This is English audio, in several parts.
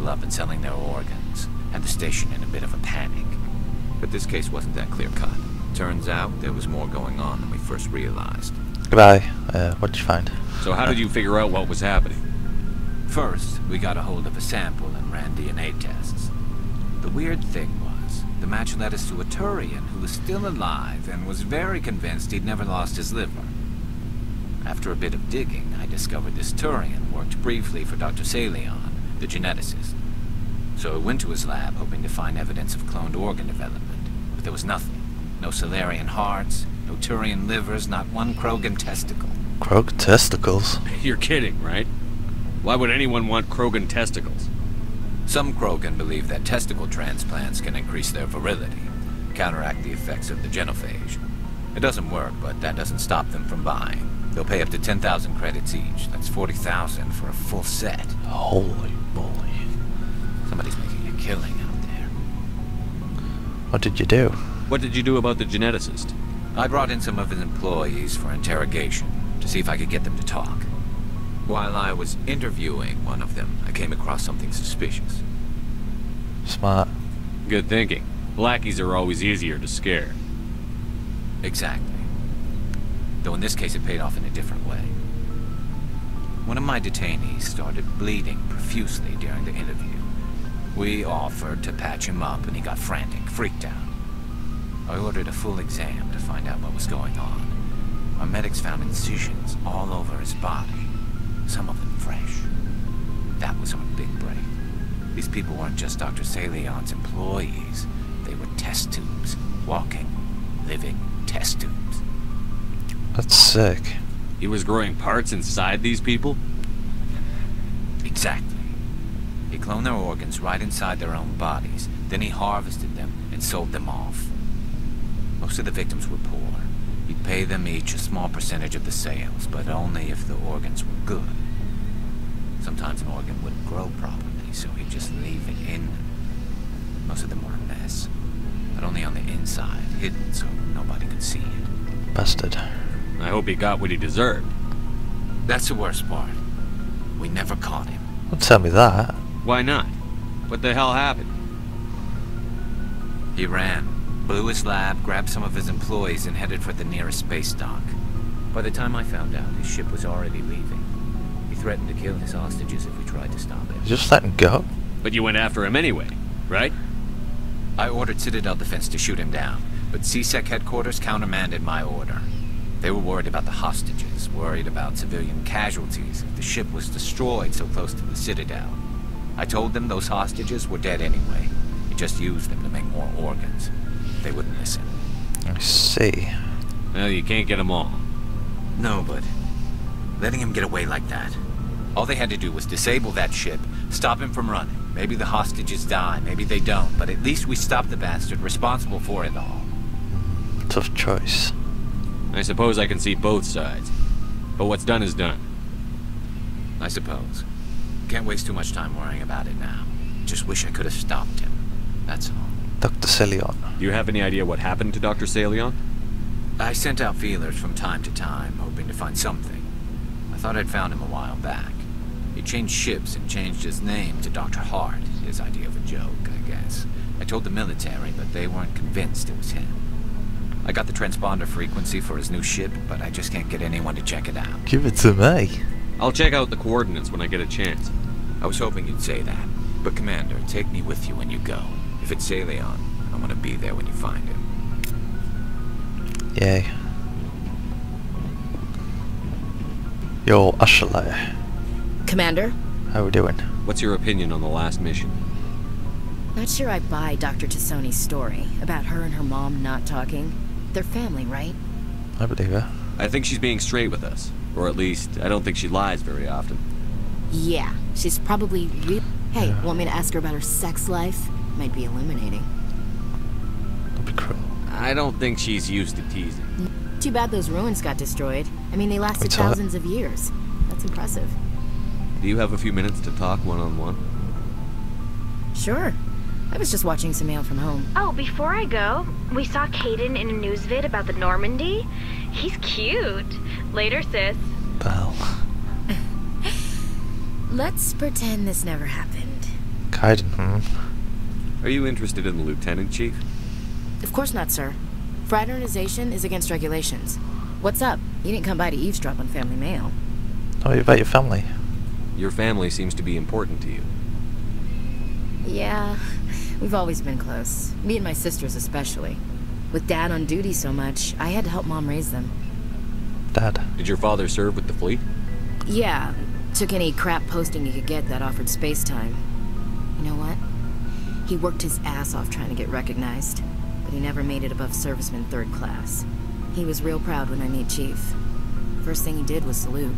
people up and selling their organs. Had the station in a bit of a panic. But this case wasn't that clear-cut. Turns out there was more going on than we first realized. Goodbye. What did you find? So how did you figure out what was happening? First, we got a hold of a sample and ran DNA tests. The weird thing was, the match led us to a Turian who was still alive and was very convinced he'd never lost his liver. After a bit of digging, I discovered this Turian worked briefly for Dr. Salion, the geneticist. So I went to his lab hoping to find evidence of cloned organ development, but there was nothing. No Salarian hearts, no Turian livers, not one Krogan testicle. Krogan testicles? You're kidding, right? Why would anyone want Krogan testicles? Some Krogan believe that testicle transplants can increase their virility, counteract the effects of the genophage. It doesn't work, but that doesn't stop them from buying. They'll pay up to 10,000 credits each. That's 40,000 for a full set. Holy moly. Somebody's making a killing out there. What did you do? What did you do about the geneticist? I brought in some of his employees for interrogation, to see if I could get them to talk. While I was interviewing one of them, I came across something suspicious. Smart. Good thinking. Blackies are always easier to scare. Exactly. Though in this case it paid off in a different way. One of my detainees started bleeding profusely during the interview. We offered to patch him up and he got frantic, freaked out. I ordered a full exam to find out what was going on. Our medics found incisions all over his body, some of them fresh. That was our big break. These people weren't just Dr. Salion's employees. They were test tubes. Walking, living test tubes. That's sick. He was growing parts inside these people? Exactly. He cloned their organs right inside their own bodies. Then he harvested them and sold them off. Most of the victims were poor. He'd pay them each a small percentage of the sales, but only if the organs were good. Sometimes an organ wouldn't grow properly, so he'd just leave it in them. Most of them were a mess, but only on the inside, hidden so nobody could see it. Bastard. I hope he got what he deserved. That's the worst part. We never caught him. Don't tell me that. Why not? What the hell happened? He ran, blew his lab, grabbed some of his employees, and headed for the nearest space dock. By the time I found out, his ship was already leaving. He threatened to kill his hostages if we tried to stop him. Just let him go? But you went after him anyway, right? I ordered Citadel Defense to shoot him down, but CSEC headquarters countermanded my order. They were worried about the hostages, worried about civilian casualties if the ship was destroyed so close to the Citadel. I told them those hostages were dead anyway. He just used them to make more organs. They wouldn't listen. I see. Well, you can't get them all. No, but letting him get away like that. All they had to do was disable that ship, stop him from running. Maybe the hostages die, maybe they don't, but at least we stopped the bastard responsible for it all. Tough choice. I suppose I can see both sides. But what's done is done. I suppose. Can't waste too much time worrying about it now. Just wish I could have stopped him. That's all. Dr. Salion. Do you have any idea what happened to Dr. Salion? I sent out feelers from time to time, hoping to find something. I thought I'd found him a while back. He changed ships and changed his name to Dr. Hart, his idea of a joke, I guess. I told the military, but they weren't convinced it was him. I got the transponder frequency for his new ship, but I just can't get anyone to check it out. Give it to me. I'll check out the coordinates when I get a chance. I was hoping you'd say that. But Commander, take me with you when you go. If it's Salion, I want to be there when you find him. Yay. Yo, Ashley. Commander? How we doing? What's your opinion on the last mission? Not sure I buy Dr. Tassoni's story about her and her mom not talking. They're family, right? I believe her. I think she's being straight with us. Or at least, I don't think she lies very often. Yeah, she's probably Hey, want me to ask her about her sex life? Might be illuminating. That'd be cruel. I don't think she's used to teasing. Too bad those ruins got destroyed. I mean, they lasted thousands of years. That's impressive. Do you have a few minutes to talk one-on-one? Sure. I was just watching some mail from home. Oh, before I go, we saw Caden in a news vid about the Normandy. He's cute. Later, sis. Belle. Let's pretend this never happened. Okay. Kaiden, Are you interested in the lieutenant, Chief? Of course not, sir. Fraternization is against regulations. What's up? You didn't come by to eavesdrop on family mail. Tell me about your family. Your family seems to be important to you. Yeah, we've always been close. Me and my sisters especially. With Dad on duty so much, I had to help Mom raise them. Dad. Did your father serve with the fleet? Yeah, took any crap posting he could get that offered space time. You know what? He worked his ass off trying to get recognized, but he never made it above serviceman 3rd class. He was real proud when I made Chief. First thing he did was salute.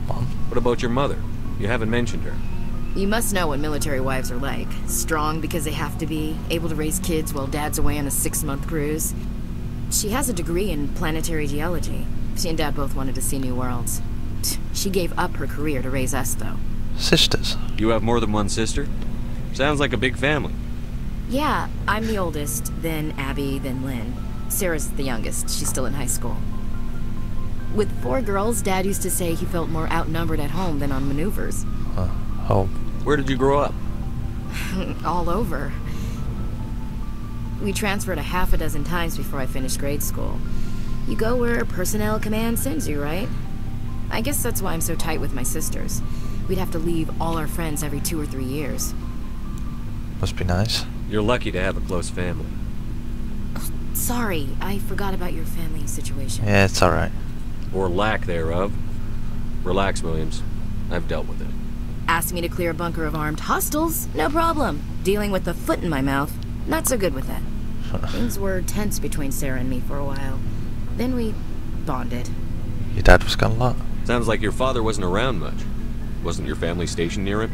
Mom. What about your mother? You haven't mentioned her. You must know what military wives are like. Strong because they have to be, able to raise kids while Dad's away on a 6-month cruise. She has a degree in planetary geology. She and Dad both wanted to see new worlds. She gave up her career to raise us, though. Sisters. You have more than one sister? Sounds like a big family. Yeah, I'm the oldest, then Abby, then Lynn. Sarah's the youngest. She's still in high school. With 4 girls, Dad used to say he felt more outnumbered at home than on maneuvers. Home. Where did you grow up? All over. We transferred a half a dozen times before I finished grade school. You go where personnel command sends you, right? I guess that's why I'm so tight with my sisters. We'd have to leave all our friends every 2 or 3 years. Must be nice. You're lucky to have a close family. Sorry, I forgot about your family situation. Yeah, it's alright. Or lack thereof. Relax, Williams. I've dealt with it. Asked me to clear a bunker of armed hostiles? No problem. Dealing with the foot in my mouth? Not so good with that. Things were tense between Sarah and me for a while. Then we bonded. Your dad was gone a lot. Sounds like your father wasn't around much. Wasn't your family stationed near him?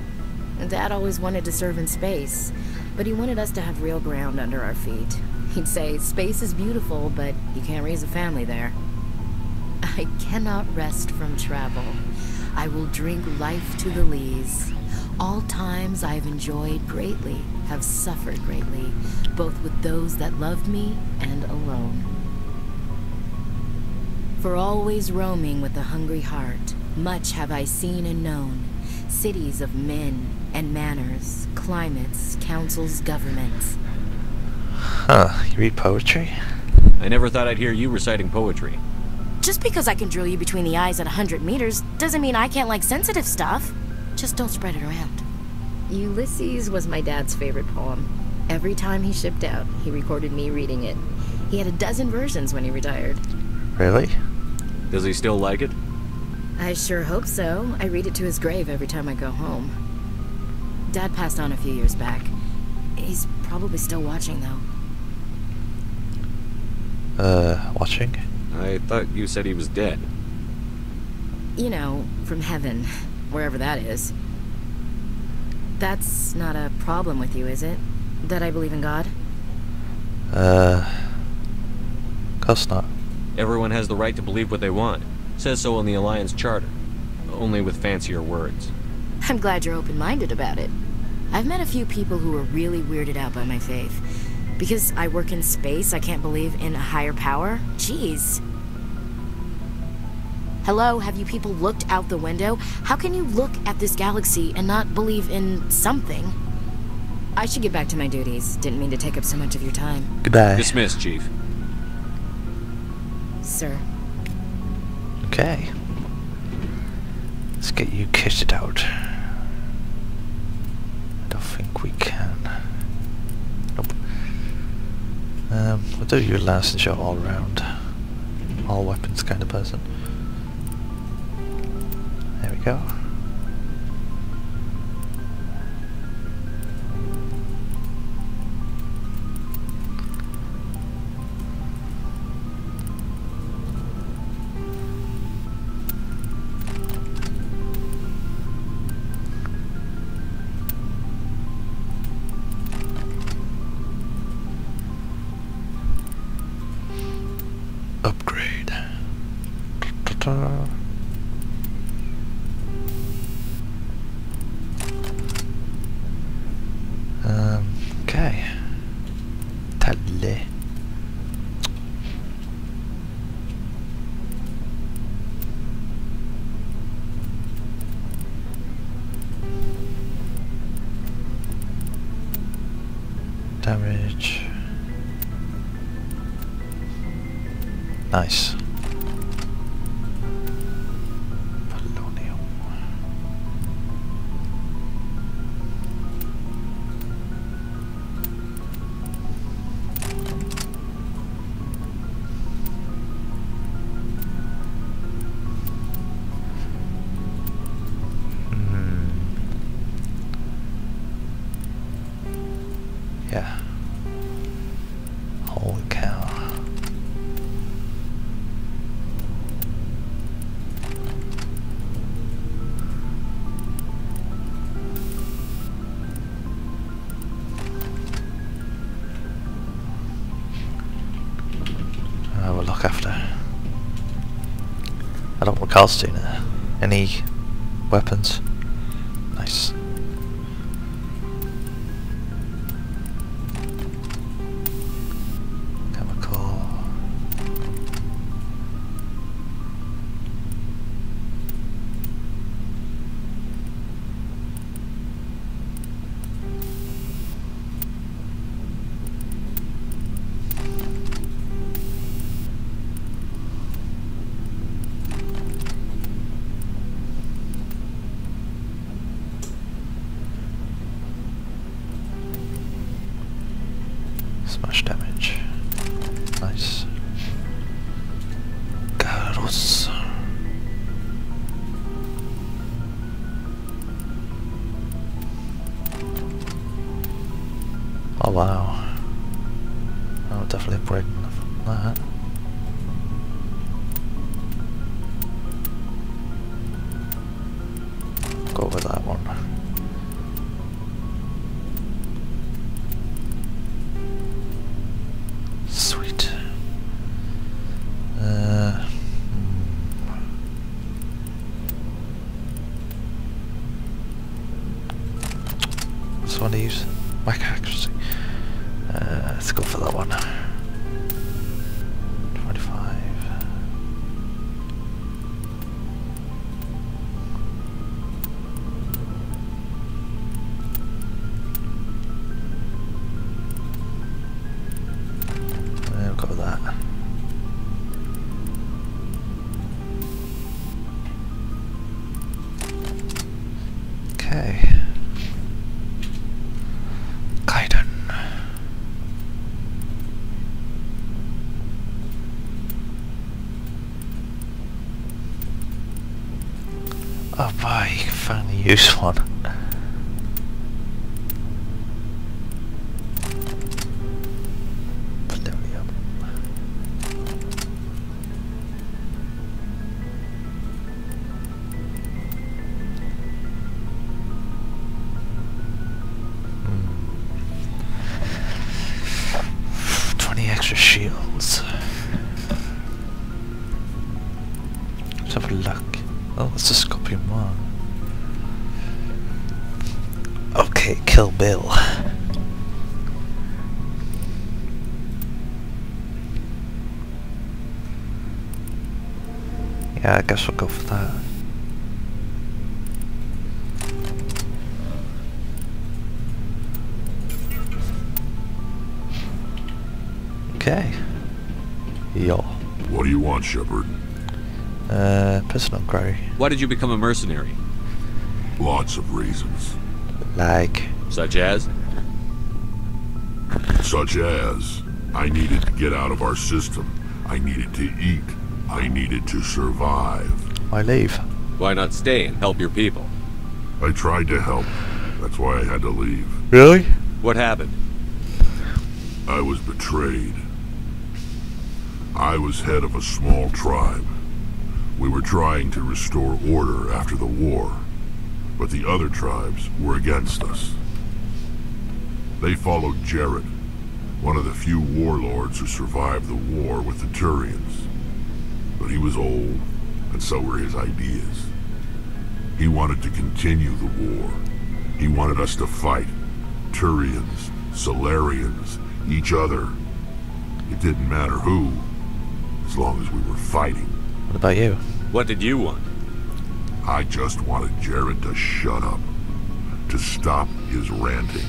Dad always wanted to serve in space, but he wanted us to have real ground under our feet. He'd say, space is beautiful, but you can't raise a family there. I cannot rest from travel. I will drink life to the lees. All times I've enjoyed greatly, have suffered greatly, both with those that loved me and alone. For always roaming with a hungry heart, much have I seen and known, cities of men and manners, climates, councils, governments. Huh, you read poetry? I never thought I'd hear you reciting poetry. Just because I can drill you between the eyes at 100 meters doesn't mean I can't like sensitive stuff. Just don't spread it around. Ulysses was my dad's favorite poem. Every time he shipped out, he recorded me reading it. He had a dozen versions when he retired. Really? Does he still like it? I sure hope so. I read it to his grave every time I go home. Dad passed on a few years back. He's probably still watching, though. Watching? I thought you said he was dead. You know, from heaven, wherever that is. That's not a problem with you, is it? That I believe in God? Course not. Everyone has the right to believe what they want. Says so in the Alliance Charter. Only with fancier words. I'm glad you're open-minded about it. I've met a few people who are really weirded out by my faith. Because I work in space, I can't believe in a higher power? Jeez. Hello, have you people looked out the window? How can you look at this galaxy and not believe in something? I should get back to my duties. Didn't mean to take up so much of your time. Goodbye. Dismissed, Chief. Sir. Okay. Let's get you kitted out. I don't think we can. Nope. We'll do your last shot all round. All weapons kind of person. There we go. Upgrade. Ta-ta. Okay. Talle. damage. Nice. Polonium. Yeah. Holy cow. We'll look after. I don't recall seeing any weapons. Nice. Smash damage. Nice. Garros. Oh wow. I'll definitely break that. Go with that one. Sweet. What's the one to use? Whack accuracy. Let's go for that one. 25. We'll go with that. Okay. Kaiden. Oh boy, you can finally use one. Polonium. Hmm. 20 extra shields. Let's have a look. Oh, it's a Scorpion 1. Okay, Kill Bill. Yeah, I guess we'll go for that. Okay. Yo. What do you want, Sherbert? Personal query. Why did you become a mercenary? Lots of reasons. Like, Such as? Such as, I needed to get out of our system. I needed to eat. I needed to survive. why leave? Why not stay and help your people? I tried to help. That's why I had to leave. Really? What happened? I was betrayed. I was head of a small tribe. We were trying to restore order after the war, but the other tribes were against us. They followed Jared, one of the few warlords who survived the war with the Turians. But he was old, and so were his ideas. He wanted to continue the war. He wanted us to fight. Turians, Solarians, each other. It didn't matter who, as long as we were fighting. What about you? What did you want? I just wanted Jared to shut up, to stop his ranting.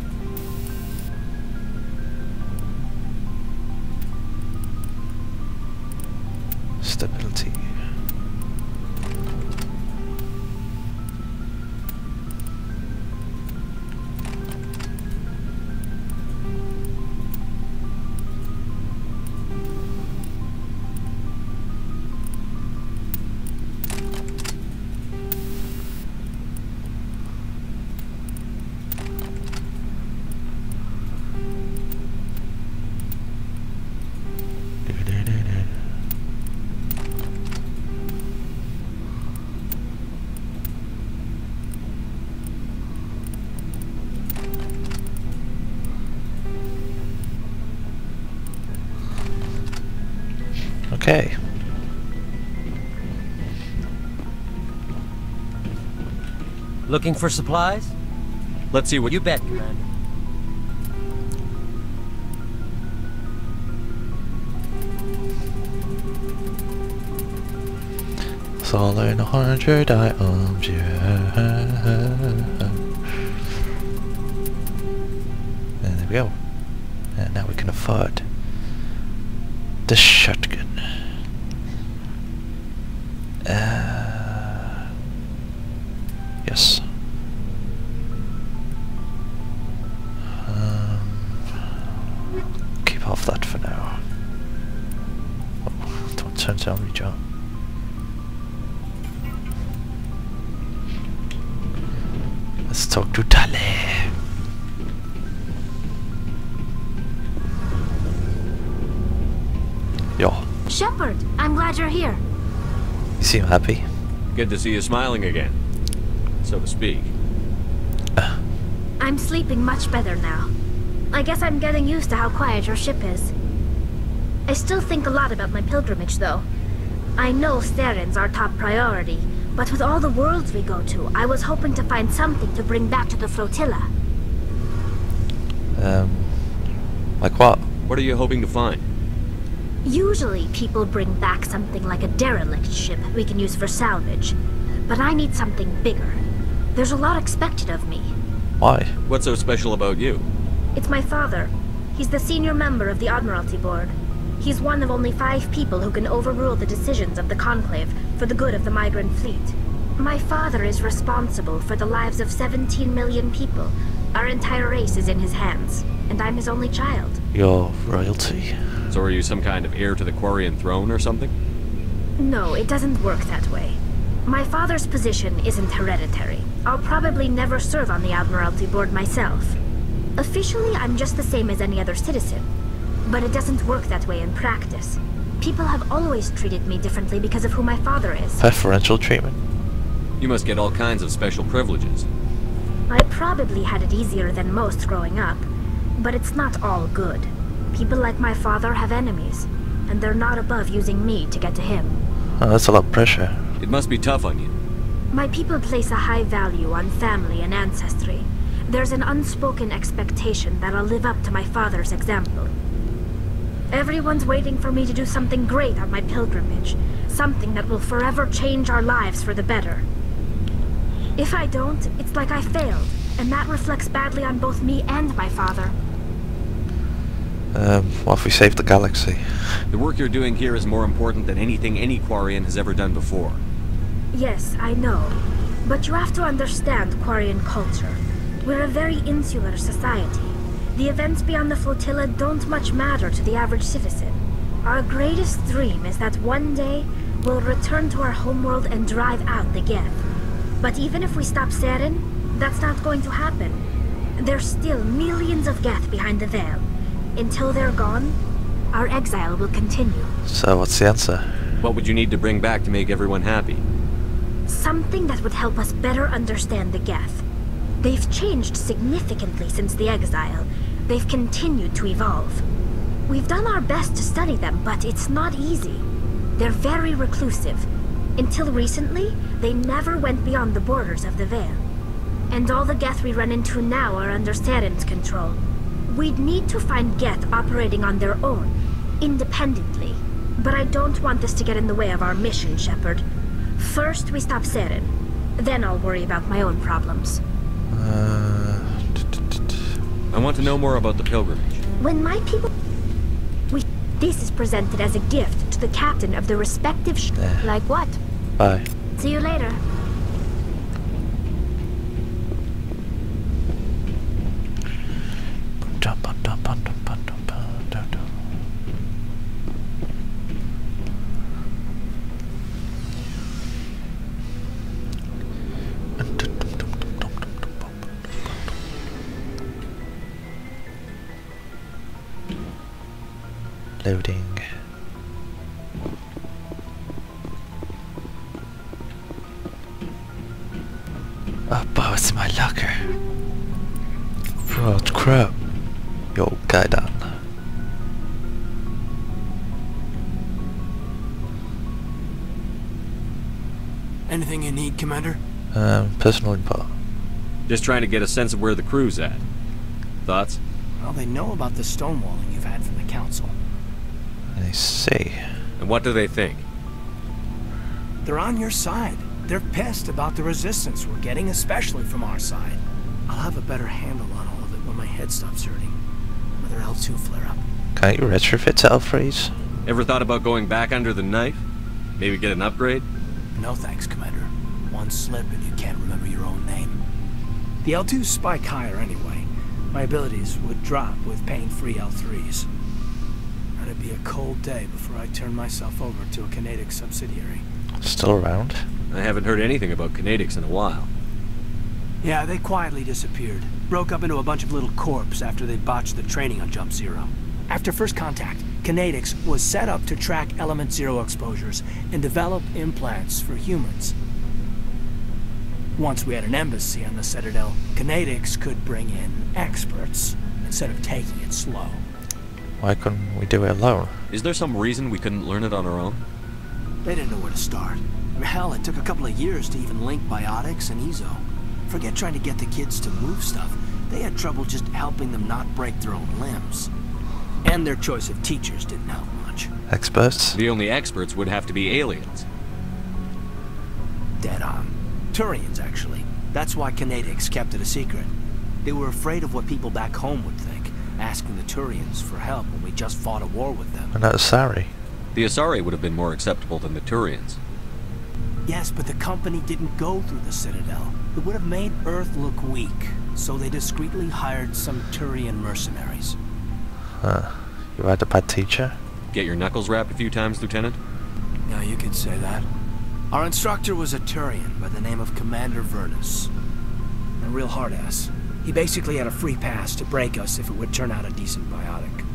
stability. Okay. Looking for supplies? Let's see what You bet, Commander. It's all in 100 items, yeah. And there we go. And now we can afford the shotgun. Yes. Keep off that for now. Oh, don't turn down reach out. Let's talk to Tale. Yo, Sherbert, I'm glad you're here. you seem happy. Good to see you smiling again, so to speak. I'm sleeping much better now. I guess I'm getting used to how quiet your ship is. I still think a lot about my pilgrimage, though. I know Theron's our top priority, but with all the worlds we go to, I was hoping to find something to bring back to the flotilla. Like what? What are you hoping to find? Usually, people bring back something like a derelict ship we can use for salvage. But I need something bigger. There's a lot expected of me. Why? What's so special about you? It's my father. He's the senior member of the Admiralty Board. He's one of only 5 people who can overrule the decisions of the Conclave for the good of the migrant fleet. My father is responsible for the lives of 17 million people. Our entire race is in his hands, and I'm his only child. Your royalty. So are you some kind of heir to the Quarian throne or something? No, it doesn't work that way. My father's position isn't hereditary. I'll probably never serve on the Admiralty Board myself. Officially, I'm just the same as any other citizen. But it doesn't work that way in practice. People have always treated me differently because of who my father is. Preferential treatment. You must get all kinds of special privileges. I probably had it easier than most growing up. But it's not all good. People like my father have enemies, and they're not above using me to get to him. Oh, that's a lot of pressure. It must be tough on you. My people place a high value on family and ancestry. There's an unspoken expectation that I'll live up to my father's example. Everyone's waiting for me to do something great on my pilgrimage. Something that will forever change our lives for the better. If I don't, it's like I failed, and that reflects badly on both me and my father. What if we save the galaxy? The work you're doing here is more important than anything any Quarian has ever done before. Yes, I know. But you have to understand Quarian culture. We're a very insular society. The events beyond the flotilla don't much matter to the average citizen. Our greatest dream is that one day we'll return to our homeworld and drive out the Geth. But even if we stop Saren, that's not going to happen. There's still millions of Geth behind the veil. Until they're gone, our exile will continue. So what's the answer? What would you need to bring back to make everyone happy? Something that would help us better understand the Geth. They've changed significantly since the exile. They've continued to evolve. We've done our best to study them, but it's not easy. They're very reclusive. Until recently, they never went beyond the borders of the Veil. And all the Geth we run into now are under Saren's control. We'd need to find Geth operating on their own, independently. But I don't want this to get in the way of our mission, Sherbert. First, we stop Saren. Then I'll worry about my own problems. I want to know more about the pilgrimage. When my people... This is presented as a gift to the captain of the respective Like what? Bye. See you later. Loading. Oh, it's in my locker. Oh, crap. Yo, guy down. Anything you need, Commander? Personal info. Just trying to get a sense of where the crew's at. Thoughts? Well, they know about the stonewalling you've had from the Council. I see. And what do they think? They're on your side. They're pissed about the resistance we're getting, especially from our side. I'll have a better handle on all of it when my head stops hurting. Another L2 flare-up. Can't you retrofit to L3s? Ever thought about going back under the knife? Maybe get an upgrade? No thanks, Commander. One slip and you can't remember your own name. The L2s spike higher anyway. My abilities would drop with pain-free L3s. It'd be a cold day before I turn myself over to a Kinetic subsidiary. Still around? I haven't heard anything about Kinetics in a while. Yeah, they quietly disappeared. Broke up into a bunch of little corps after they botched the training on Jump Zero. After first contact, Kinetics was set up to track Element Zero exposures and develop implants for humans. Once we had an embassy on the Citadel, Kinetics could bring in experts instead of taking it slow. Why couldn't we do it alone? Is there some reason we couldn't learn it on our own? They didn't know where to start. Hell, it took a couple of years to even link biotics and Ezo. Forget trying to get the kids to move stuff. They had trouble just helping them not break their own limbs. And their choice of teachers didn't help much. Experts? The only experts would have to be aliens. Dead on. Turians, actually. That's why Kinetics kept it a secret. They were afraid of what people back home would think, asking the Turians for help when we just fought a war with them. And that's sorry. The Asari would have been more acceptable than the Turians. Yes, but the company didn't go through the Citadel. It would have made Earth look weak, so they discreetly hired some Turian mercenaries. Huh. You had a bad teacher? Get your knuckles rapped a few times, Lieutenant? Yeah, you could say that. Our instructor was a Turian by the name of Commander Vernus. A real hard-ass. He basically had a free pass to break us if it would turn out a decent biotic.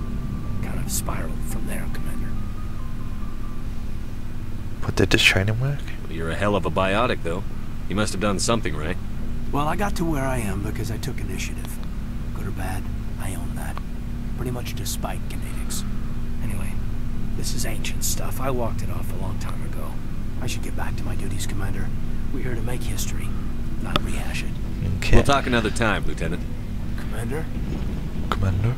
Kind of spiraled from there, Commander. But did this training work? You're a hell of a biotic, though. You must have done something right. Well, I got to where I am because I took initiative. Good or bad, I own that. Pretty much despite Kinetics. Anyway, this is ancient stuff. I walked it off a long time ago. I should get back to my duties, Commander. We're here to make history, not rehash it. Okay. We'll talk another time, Lieutenant. Commander? Commander?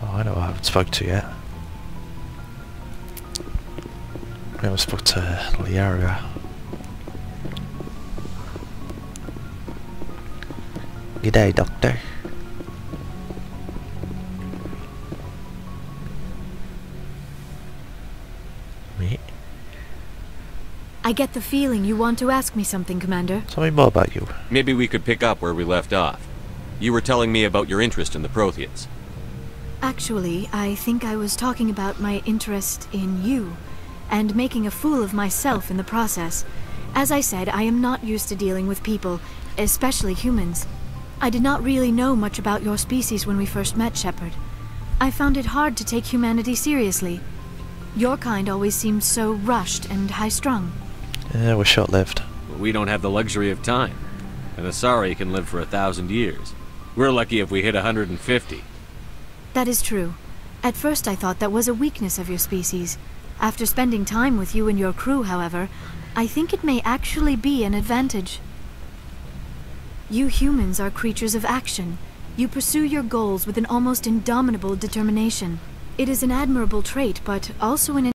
Oh, I know I haven't spoken to yet. We haven't spoken to Liara. G'day, Doctor. Me? I get the feeling you want to ask me something, Commander. Tell me more about you. Maybe we could pick up where we left off. You were telling me about your interest in the Protheans. Actually, I think I was talking about my interest in you, and making a fool of myself in the process. As I said, I am not used to dealing with people, especially humans. I did not really know much about your species when we first met, Sherbert. I found it hard to take humanity seriously. Your kind always seemed so rushed and high-strung. Yeah, we're short-lived. We don't have the luxury of time. An Asari can live for 1,000 years. We're lucky if we hit 150. That is true. At first I thought that was a weakness of your species. After spending time with you and your crew, however, I think it may actually be an advantage. You humans are creatures of action. You pursue your goals with an almost indomitable determination. It is an admirable trait, but also an